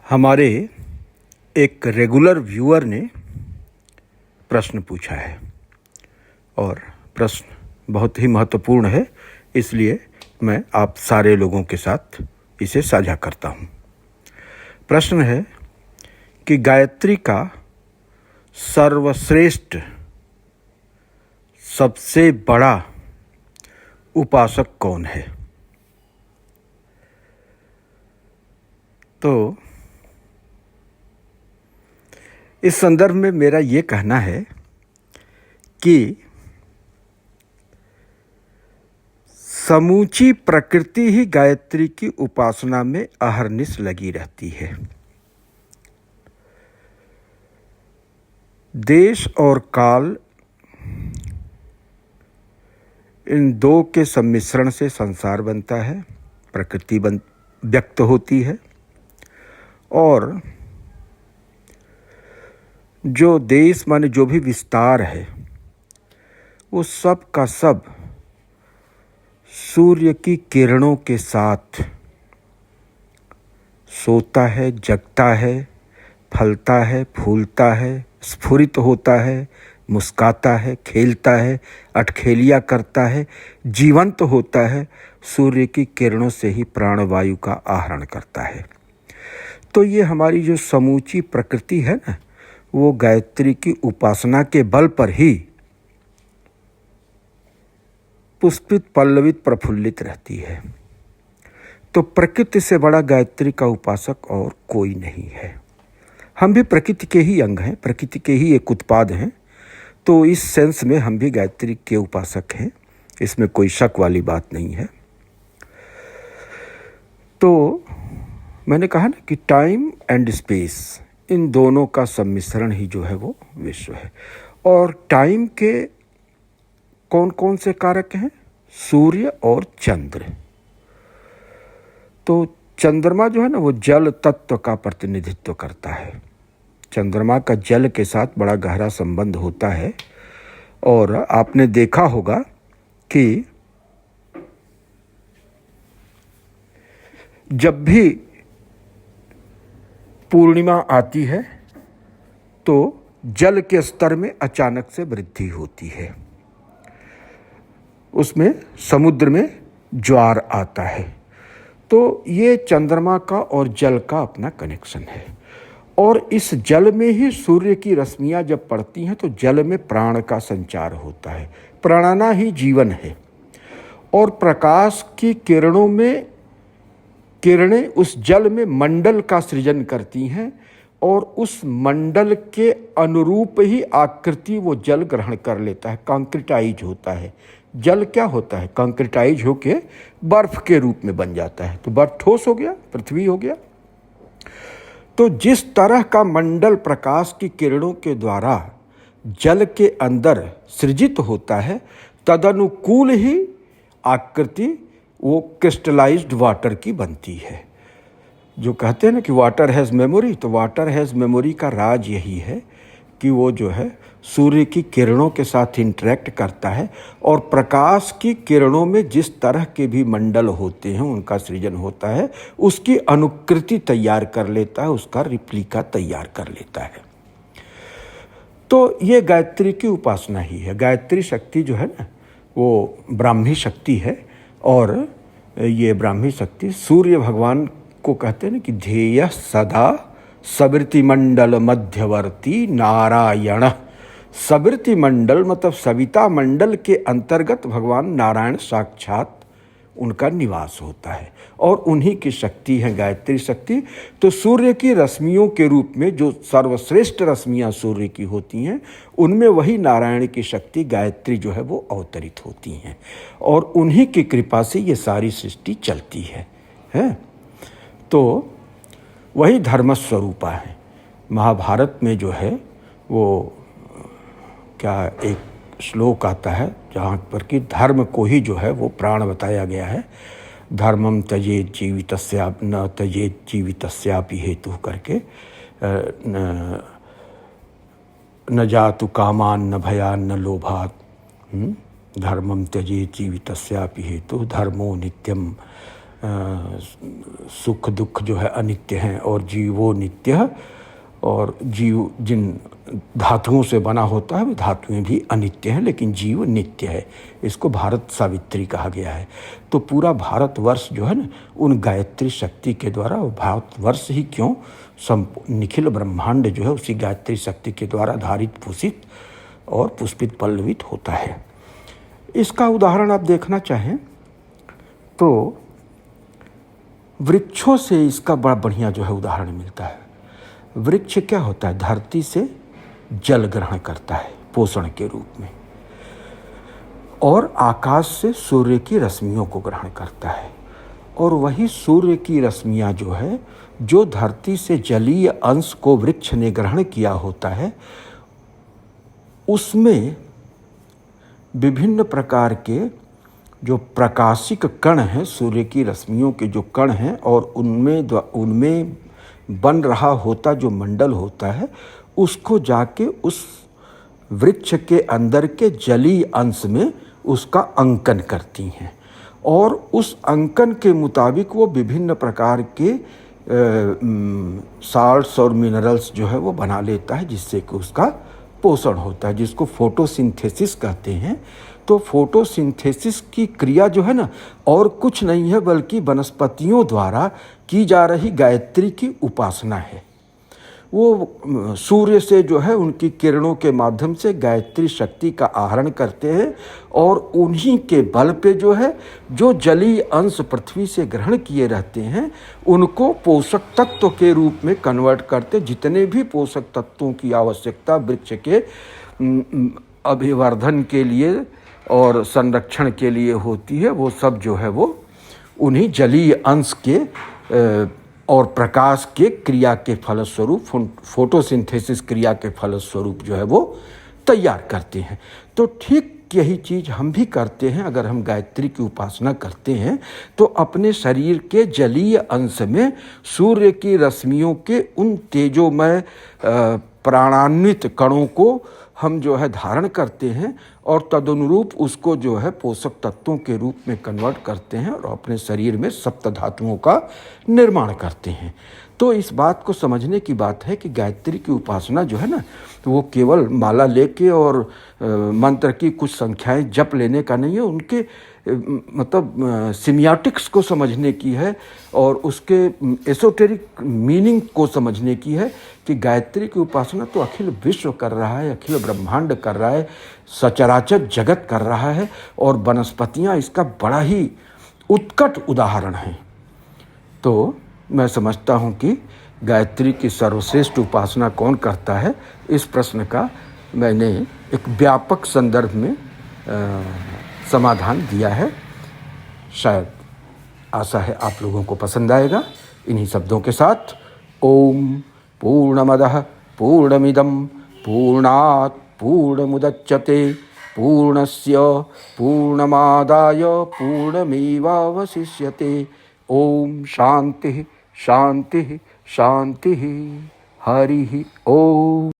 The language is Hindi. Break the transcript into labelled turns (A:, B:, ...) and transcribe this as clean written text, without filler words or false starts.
A: हमारे एक रेगुलर व्यूअर ने प्रश्न पूछा है और प्रश्न बहुत ही महत्वपूर्ण है, इसलिए मैं आप सारे लोगों के साथ इसे साझा करता हूँ। प्रश्न है कि गायत्री का सर्वश्रेष्ठ सबसे बड़ा उपासक कौन है? तो इस संदर्भ में मेरा ये कहना है कि समूची प्रकृति ही गायत्री की उपासना में अहरनिश लगी रहती है। देश और काल इन दो के सम्मिश्रण से संसार बनता है, प्रकृति व्यक्त होती है और जो देश माने जो भी विस्तार है वो सब का सब सूर्य की किरणों के साथ सोता है, जगता है, फलता है, फूलता है, स्फुरित होता है, मुस्काता है, खेलता है, अठखेलियाँ करता है, जीवंत होता है, सूर्य की किरणों से ही प्राणवायु का आहरण करता है। तो ये हमारी जो समूची प्रकृति है ना, वो गायत्री की उपासना के बल पर ही पुष्पित, पल्लवित, प्रफुल्लित रहती है। तो प्रकृति से बड़ा गायत्री का उपासक और कोई नहीं है। हम भी प्रकृति के ही अंग हैं, प्रकृति के ही एक उत्पाद हैं। तो इस सेंस में हम भी गायत्री के उपासक हैं, इसमें कोई शक वाली बात नहीं है। तो मैंने कहा ना कि टाइम एंड स्पेस, इन दोनों का सम्मिश्रण ही जो है वो विश्व है। और टाइम के कौन कौन से कारक हैं? सूर्य और चंद्र। तो चंद्रमा जो है ना वो जल तत्व का प्रतिनिधित्व करता है। चंद्रमा का जल के साथ बड़ा गहरा संबंध होता है और आपने देखा होगा कि जब भी पूर्णिमा आती है तो जल के स्तर में अचानक से वृद्धि होती है, उसमें समुद्र में ज्वार आता है। तो ये चंद्रमा का और जल का अपना कनेक्शन है। और इस जल में ही सूर्य की रश्मियाँ जब पड़ती हैं तो जल में प्राण का संचार होता है। प्राणना ही जीवन है और प्रकाश की किरणों में किरणें उस जल में मंडल का सृजन करती हैं और उस मंडल के अनुरूप ही आकृति वो जल ग्रहण कर लेता है, कंक्रीटाइज होता है। जल क्या होता है? कंक्रीटाइज होके बर्फ के रूप में बन जाता है। तो बर्फ ठोस हो गया, पृथ्वी हो गया। तो जिस तरह का मंडल प्रकाश की किरणों के द्वारा जल के अंदर सृजित होता है, तदनुकूल ही आकृति वो क्रिस्टलाइज्ड वाटर की बनती है। जो कहते हैं ना कि वाटर हैज़ मेमोरी, तो वाटर हैज़ मेमोरी का राज यही है कि वो जो है सूर्य की किरणों के साथ इंटरेक्ट करता है और प्रकाश की किरणों में जिस तरह के भी मंडल होते हैं उनका सृजन होता है, उसकी अनुकृति तैयार कर लेता है, उसका रिप्लिका तैयार कर लेता है। तो ये गायत्री की उपासना ही है। गायत्री शक्ति जो है ना वो ब्राह्मी शक्ति है और ये ब्राह्मी शक्ति सूर्य भगवान को कहते हैं ना कि ध्येय सदा सवृति मंडल मध्यवर्ती नारायण। सवृति मंडल मतलब सविता मंडल के अंतर्गत भगवान नारायण साक्षात उनका निवास होता है और उन्हीं की शक्ति है गायत्री शक्ति। तो सूर्य की रश्मियों के रूप में जो सर्वश्रेष्ठ रश्मियाँ सूर्य की होती हैं, उनमें वही नारायण की शक्ति गायत्री जो है वो अवतरित होती हैं और उन्हीं की कृपा से ये सारी सृष्टि चलती है। तो वही धर्मस्वरूपा है। महाभारत में जो है वो क्या एक श्लोक आता है जहाँ पर कि धर्म को ही जो है वो प्राण बताया गया है। धर्मम त्यजेत जीवितस्या न त्यजेत जीवितस्यापि हेतु करके, न जातु कामान न भयान न लोभात, धर्मम त्यजेत जीवितस्यापि हेतु धर्मो नित्यम सुख दुख जो है अनित्य हैं और जीवो नित्य है, और जीव जिन धातुओं से बना होता है वे धातुएं भी अनित्य हैं, लेकिन जीव नित्य है। इसको भारत सावित्री कहा गया है। तो पूरा भारतवर्ष जो है ना, उन गायत्री शक्ति के द्वारा, भारतवर्ष ही क्यों, निखिल ब्रह्मांड जो है उसी गायत्री शक्ति के द्वारा धारित, भूषित और पुष्पित पल्लवित होता है। इसका उदाहरण आप देखना चाहें तो वृक्षों से इसका बड़ा बढ़िया जो है उदाहरण मिलता है। वृक्ष क्या होता है? धरती से जल ग्रहण करता है पोषण के रूप में, और आकाश से सूर्य की रश्मियों को ग्रहण करता है। और वही सूर्य की रश्मियाँ जो है, जो धरती से जलीय अंश को वृक्ष ने ग्रहण किया होता है, उसमें विभिन्न प्रकार के जो प्रकाशिक कण हैं, सूर्य की रश्मियों के जो कण हैं, और उनमें बन रहा होता जो मंडल होता है, उसको जाके उस वृक्ष के अंदर के जलीय अंश में उसका अंकन करती हैं, और उस अंकन के मुताबिक वो विभिन्न प्रकार के साल्ट्स और मिनरल्स जो है वो बना लेता है, जिससे कि उसका पोषण होता है, जिसको फोटोसिंथेसिस कहते हैं। तो फोटोसिंथेसिस की क्रिया जो है ना, और कुछ नहीं है बल्कि वनस्पतियों द्वारा की जा रही गायत्री की उपासना है। वो सूर्य से जो है उनकी किरणों के माध्यम से गायत्री शक्ति का आहरण करते हैं, और उन्हीं के बल पे जो है, जो जलीय अंश पृथ्वी से ग्रहण किए रहते हैं, उनको पोषक तत्व के रूप में कन्वर्ट करते। जितने भी पोषक तत्वों की आवश्यकता वृक्ष के अभिवर्धन के लिए और संरक्षण के लिए होती है, वो सब जो है वो उन्हीं जलीय अंश के और प्रकाश के क्रिया के फलस्वरूप, फोटोसिंथेसिस क्रिया के फलस्वरूप जो है वो तैयार करते हैं। तो ठीक यही चीज़ हम भी करते हैं। अगर हम गायत्री की उपासना करते हैं तो अपने शरीर के जलीय अंश में सूर्य की रश्मियों के उन तेजोमय प्राणान्वित कणों को हम जो है धारण करते हैं, और तदनुरूप उसको जो है पोषक तत्वों के रूप में कन्वर्ट करते हैं, और अपने शरीर में सप्त धातुओं का निर्माण करते हैं। तो इस बात को समझने की बात है कि गायत्री की उपासना जो है ना, तो वो केवल माला लेके और मंत्र की कुछ संख्याएं जप लेने का नहीं है, उनके मतलब सिमियाटिक्स को समझने की है, और उसके एसोटेरिक मीनिंग को समझने की है कि गायत्री की उपासना तो अखिल विश्व कर रहा है, अखिल ब्रह्मांड कर रहा है, सचराचर जगत कर रहा है, और वनस्पतियाँ इसका बड़ा ही उत्कट उदाहरण हैं। तो मैं समझता हूँ कि गायत्री की सर्वश्रेष्ठ उपासना कौन करता है, इस प्रश्न का मैंने एक व्यापक संदर्भ में समाधान दिया है। शायद आशा है आप लोगों को पसंद आएगा। इन्हीं शब्दों के साथ ओम पूर्णमदः पूर्णमिदं पूर्णात् पूर्णमुदच्यते पूर्णस्य पूर्णमादाय पूर्णमेवावशिष्यते। ओम शांति शांति शांति। हरि ओम।